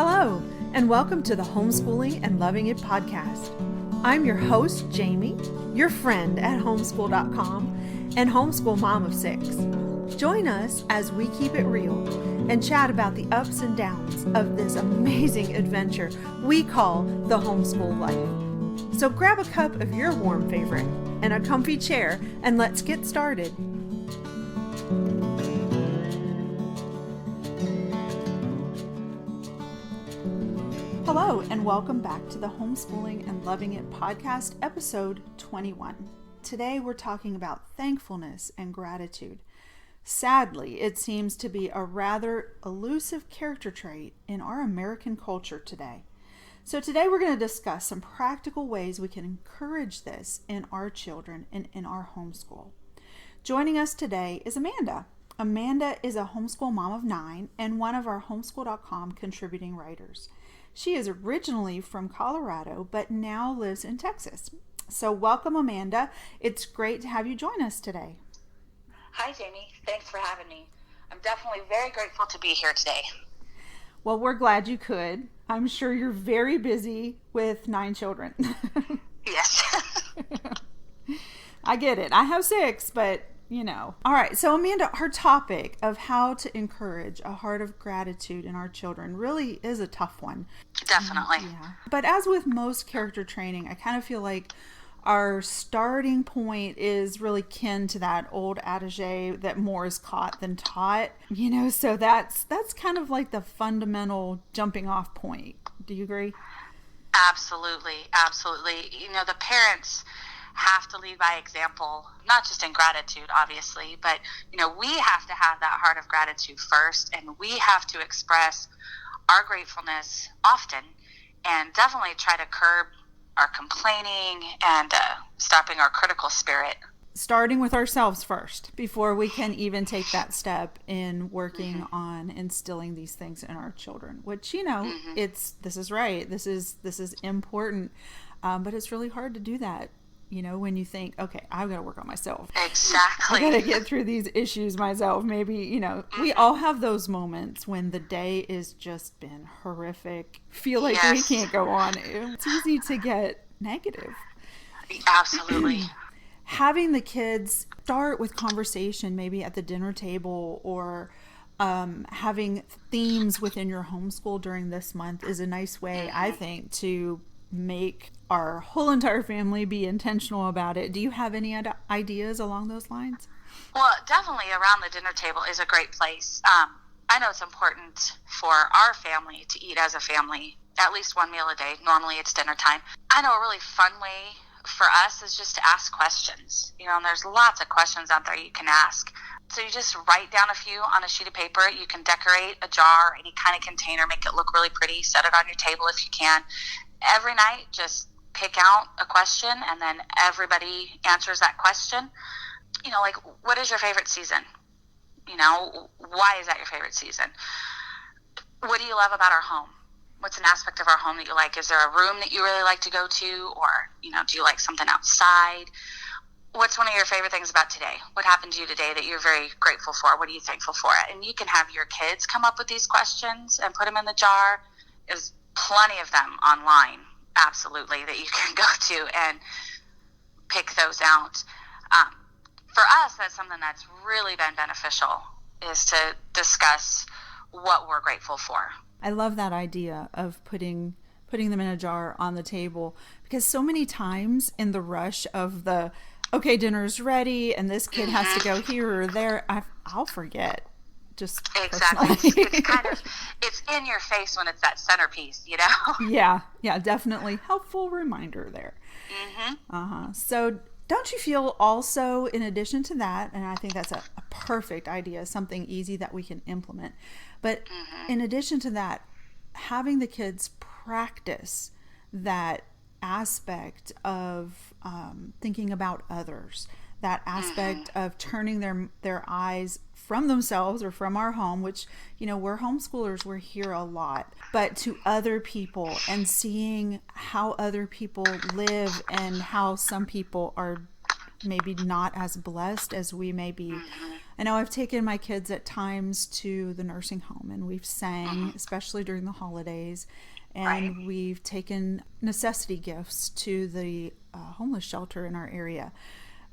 Hello, and welcome to the Homeschooling and Loving It podcast. I'm your host, Jamie, your friend at homeschool.com and homeschool mom of 6. Join us as we keep it real and chat about the ups and downs of this amazing adventure we call the homeschool life. So grab a cup of your warm favorite and a comfy chair and let's get started. Hello, and welcome back to the Homeschooling and Loving It podcast, episode 21. Today we're talking about thankfulness and gratitude. Sadly, it seems to be a rather elusive character trait in our American culture today. So today we're going to discuss some practical ways we can encourage this in our children and in our homeschool. Joining us today is Amanda. Amanda is a homeschool mom of 9 and one of our homeschool.com contributing writers. She is originally from Colorado, but now lives in Texas. So welcome, Amanda. It's great to have you join us today. Hi, Jamie. Thanks for having me. I'm definitely very grateful to be here today. Well, we're glad you could. I'm sure you're very busy with 9 children. Yes. I get it. I have 6, but you know. All right. So Amanda, our topic of how to encourage a heart of gratitude in our children really is a tough one. Definitely. Yeah. But as with most character training, I kind of feel like our starting point is really kin to that old adage that more is caught than taught. You know, so that's kind of like the fundamental jumping off point. Do you agree? Absolutely. Absolutely. You know, the parents have to lead by example, not just in gratitude, obviously, but, you know, we have to have that heart of gratitude first, and we have to express our gratefulness often and definitely try to curb our complaining and stopping our critical spirit. Starting with ourselves first before we can even take that step in working on instilling these things in our children, which, you know, this is right. This is important. But it's really hard to do that. You know, when you think, okay, I've got to work on myself. Exactly. I got to get through these issues myself. Maybe, you know, we all have those moments when the day is just been horrific. Feel like we can't go on. It's easy to get negative. Absolutely. Having the kids start with conversation, maybe at the dinner table, or having themes within your homeschool during this month is a nice way, I think, to make our whole entire family be intentional about it. Do you have any ideas along those lines? Well, definitely around the dinner table is a great place. I know it's important for our family to eat as a family, at least one meal a day. Normally it's dinner time. I know a really fun way for us is just to ask questions. You know, and there's lots of questions out there you can ask. So you just write down a few on a sheet of paper. You can decorate a jar, any kind of container, make it look really pretty, set it on your table if you can. Every night, just pick out a question, and then everybody answers that question. You know, like, what is your favorite season? You know, why is that your favorite season? What do you love about our home? What's an aspect of our home that you like? Is there a room that you really like to go to? Or, you know, do you like something outside? What's one of your favorite things about today? What happened to you today that you're very grateful for? What are you thankful for? And you can have your kids come up with these questions and put them in the jar. There's plenty of them online, absolutely, that you can go to and pick those out. For us, that's something that's really been beneficial, is to discuss what we're grateful for. I love that idea of putting them in a jar on the table, because so many times in the rush of the, okay, dinner's ready and this kid has to go here or there, I'll forget. Just exactly. It's kind of, it's in your face when it's that centerpiece, you know? Yeah, definitely. Helpful reminder there. So don't you feel also, in addition to that, and I think that's a perfect idea, something easy that we can implement, but in addition to that, having the kids practice that aspect of thinking about others, that aspect of turning their eyes from themselves or from our home, which, you know, we're homeschoolers, we're here a lot, but to other people and seeing how other people live and how some people are maybe not as blessed as we may be. I know I've taken my kids at times to the nursing home, and we've sang, especially during the holidays, and we've taken necessity gifts to the homeless shelter in our area.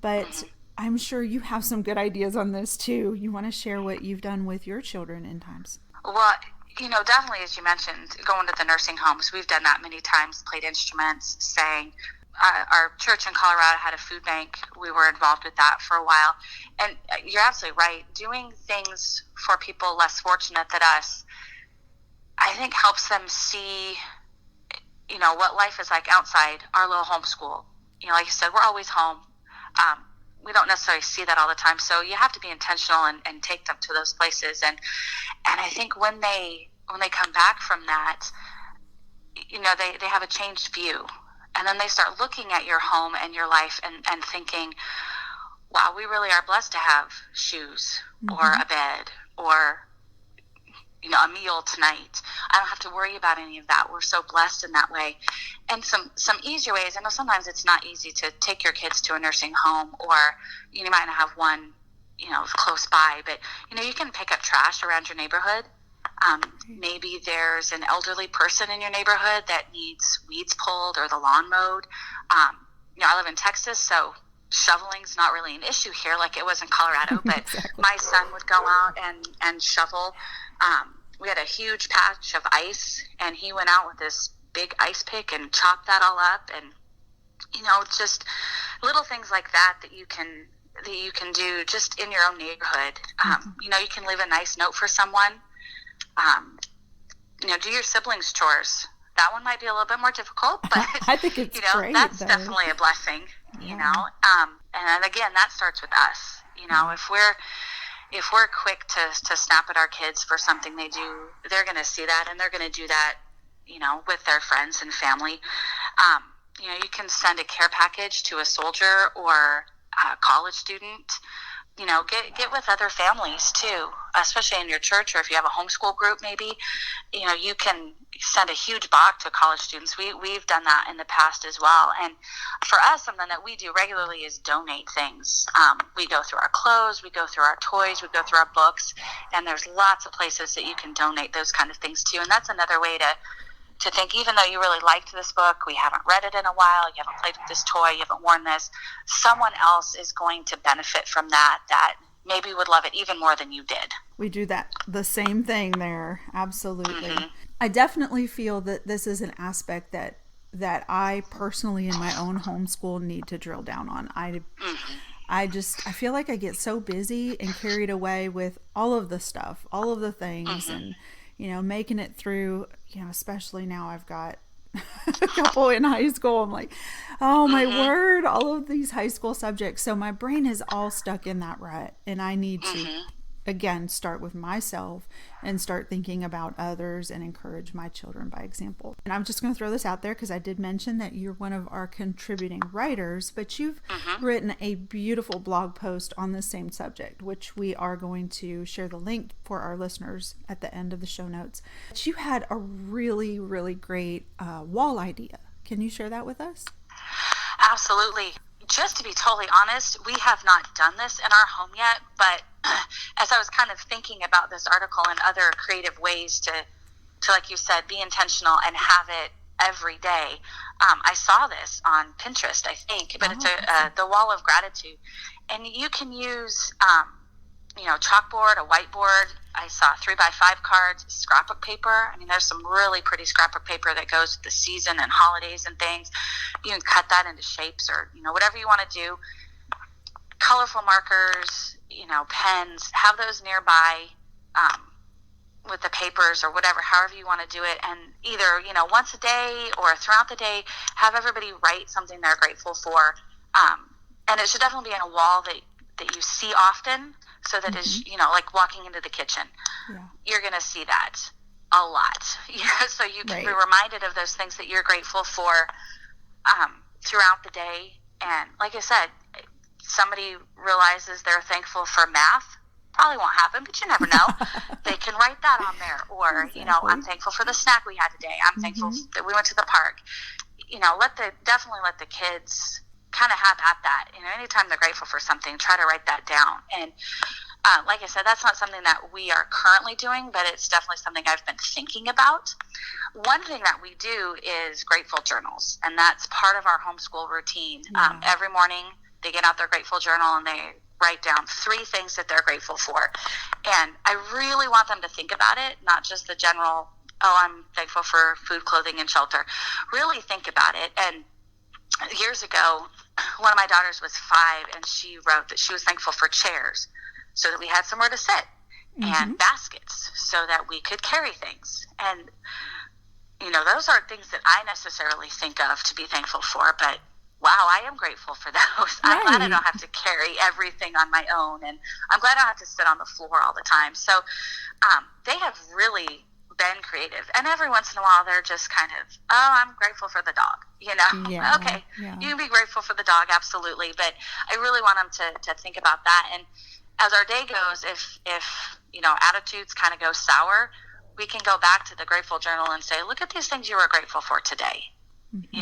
But I'm sure you have some good ideas on this too. You want to share what you've done with your children in times? Well, definitely, as you mentioned, going to the nursing homes, we've done that many times, played instruments, sang. Our church in Colorado had a food bank. We were involved with that for a while. And you're absolutely right. Doing things for people less fortunate than us, I think helps them see, what life is like outside our little homeschool. Like you said, we're always home. We don't necessarily see that all the time. So you have to be intentional and take them to those places. And I think when they come back from that, they have a changed view. And then they start looking at your home and your life and thinking, wow, we really are blessed to have shoes or a bed or, a meal tonight. I don't have to worry about any of that. We're so blessed in that way. And some easier ways. I know sometimes it's not easy to take your kids to a nursing home, or you might not have one, close by, but, you can pick up trash around your neighborhood. Maybe there's an elderly person in your neighborhood that needs weeds pulled or the lawn mowed. I live in Texas, so shoveling's not really an issue here like it was in Colorado, but exactly. My son would go out and shovel. We had a huge patch of ice, and he went out with this big ice pick and chopped that all up. And, just little things like that you can do just in your own neighborhood. You can leave a nice note for someone. Do your siblings' chores. That one might be a little bit more difficult, but I think it's great, that's though. Definitely a blessing. And again, that starts with us. If we're quick to snap at our kids for something they do, they're going to see that, and they're going to do that, with their friends and family. You can send a care package to a soldier or a college student. Get with other families too, especially in your church, or if you have a homeschool group, maybe, you can send a huge box to college students. We've done that in the past as well. And for us, something that we do regularly is donate things. We go through our clothes, we go through our toys, we go through our books, and there's lots of places that you can donate those kind of things to. And that's another way to think, even though you really liked this book, we haven't read it in a while, you haven't played with this toy, you haven't worn this, someone else is going to benefit from that maybe would love it even more than you did. We do the same thing there. Absolutely. I definitely feel that this is an aspect that I personally in my own homeschool need to drill down on. I feel like I get so busy and carried away with all of the stuff, all of the things, and making it through, especially now I've got a couple in high school. I'm like, oh my word, all of these high school subjects. So my brain is all stuck in that rut, and I need to, again, start with myself and start thinking about others and encourage my children by example. And I'm just going to throw this out there because I did mention that you're one of our contributing writers, but you've written a beautiful blog post on the same subject, which we are going to share the link for our listeners at the end of the show notes. But you had a really, really great wall idea. Can you share that with us? Absolutely. Just to be totally honest, we have not done this in our home yet, but as I was kind of thinking about this article and other creative ways to like you said, be intentional and have it every day, I saw this on Pinterest, I think, but it's the wall of gratitude. And you can use, chalkboard, a whiteboard. I saw 3x5 cards, scrapbook paper. I mean, there's some really pretty scrapbook paper that goes with the season and holidays and things. You can cut that into shapes or, whatever you want to do. Colorful markers, pens, have those nearby with the papers or whatever, however you want to do it. And either, once a day or throughout the day, have everybody write something they're grateful for. And it should definitely be on a wall that you see often, so that is, like walking into the kitchen. Yeah. You're going to see that a lot. So you can be reminded of those things that you're grateful for throughout the day. And like I said, somebody realizes they're thankful for math. Probably won't happen, but you never know. They can write that on there. Or, I'm thankful for the snack we had today. I'm thankful that we went to the park. Definitely let the kids kind of have at that. Anytime they're grateful for something, try to write that down. And like I said, that's not something that we are currently doing, but it's definitely something I've been thinking about. One thing that we do is grateful journals, and that's part of our homeschool routine. Yeah. Every morning they get out their grateful journal and they write down 3 things that they're grateful for. And I really want them to think about it, not just the general, oh, I'm thankful for food, clothing, and shelter. Really think about it. And years ago, one of my daughters was 5, and she wrote that she was thankful for chairs so that we had somewhere to sit, and baskets so that we could carry things. And, those aren't things that I necessarily think of to be thankful for, but wow, I am grateful for those. Right. I'm glad I don't have to carry everything on my own, and I'm glad I don't have to sit on the floor all the time. So they have really been creative, and every once in a while they're just kind of, oh, I'm grateful for the dog, Yeah, okay, yeah. You can be grateful for the dog, absolutely, but I really want them to think about that. And as our day goes, if attitudes kind of go sour, we can go back to the grateful journal and say, look at these things you were grateful for today.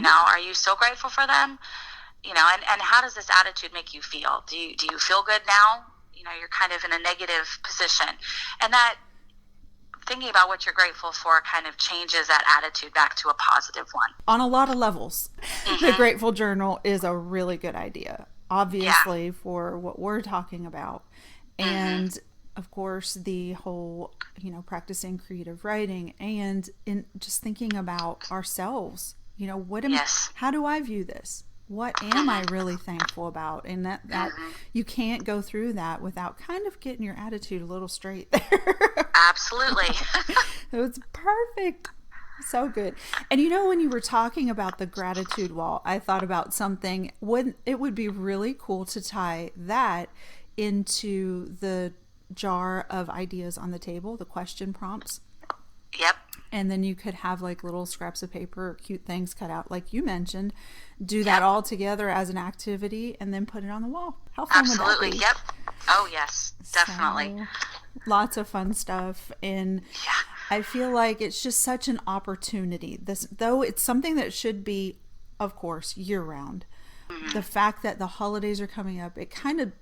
Are you so grateful for them? And how does this attitude make you feel? Do you feel good now? You're kind of in a negative position, and that thinking about what you're grateful for kind of changes that attitude back to a positive one. On a lot of levels, the grateful journal is a really good idea, obviously, for what we're talking about. And of course, the whole, practicing creative writing, and in just thinking about ourselves, how do I view this? What am I really thankful about? And that you can't go through that without kind of getting your attitude a little straight there. Absolutely. It's perfect. So good. And when you were talking about the gratitude wall, I thought about something. It would be really cool to tie that into the jar of ideas on the table, the question prompts. Yep. And then you could have like little scraps of paper or cute things cut out, like you mentioned, do that all together as an activity and then put it on the wall. How fun would that be? Yep. Oh, yes, definitely. So, lots of fun stuff. And I feel like it's just such an opportunity. Though it's something that should be, of course, year round. The fact that the holidays are coming up, it kind of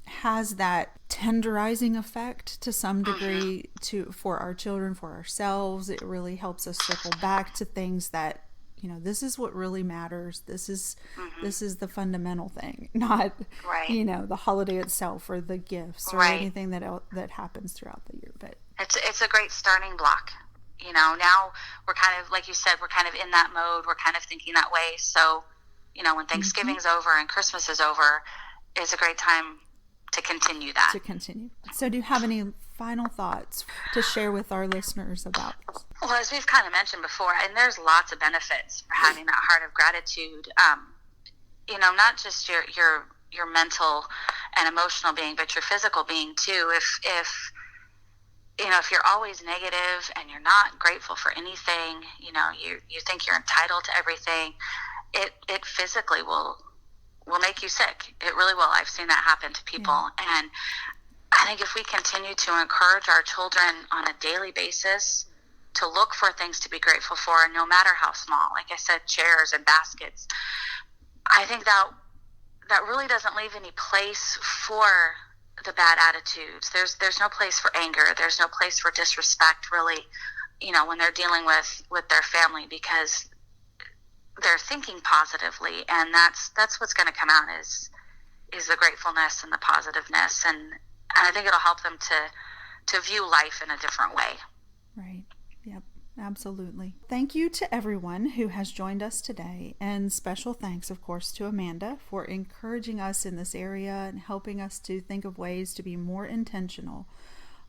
has that tenderizing effect to some degree for our children, for ourselves. It really helps us circle back to things that, this is what really matters. This is the fundamental thing, not the holiday itself or the gifts or anything that happens throughout the year. But it's a great starting block. Now we're kind of, like you said, we're kind of in that mode. We're kind of thinking that way. So, when Thanksgiving's over and Christmas is over, it's a great time to continue that. So do you have any final thoughts to share with our listeners about this? Well, as we've kind of mentioned before, and there's lots of benefits for having that heart of gratitude. Not just your mental and emotional being, but your physical being too. If you're always negative and you're not grateful for anything, you think you're entitled to everything, it physically will make you sick. It really will. I've seen that happen to people. And I think if we continue to encourage our children on a daily basis to look for things to be grateful for, no matter how small, like I said, chairs and baskets, I think that really doesn't leave any place for the bad attitudes. There's no place for anger. There's no place for disrespect, really, when they're dealing with their family, because they're thinking positively, and that's what's going to come out is the gratefulness and the positiveness, and I think it'll help them to view life in a different way. Right. Yep. Absolutely. Thank you to everyone who has joined us today, and special thanks, of course, to Amanda for encouraging us in this area and helping us to think of ways to be more intentional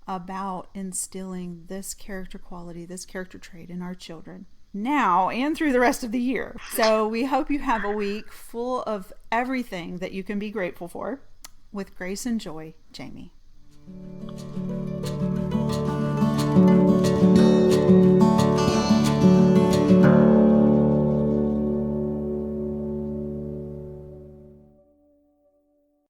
about instilling this character quality, this character trait in our children now and through the rest of the year. So we hope you have a week full of everything that you can be grateful for. With grace and joy, Jamie.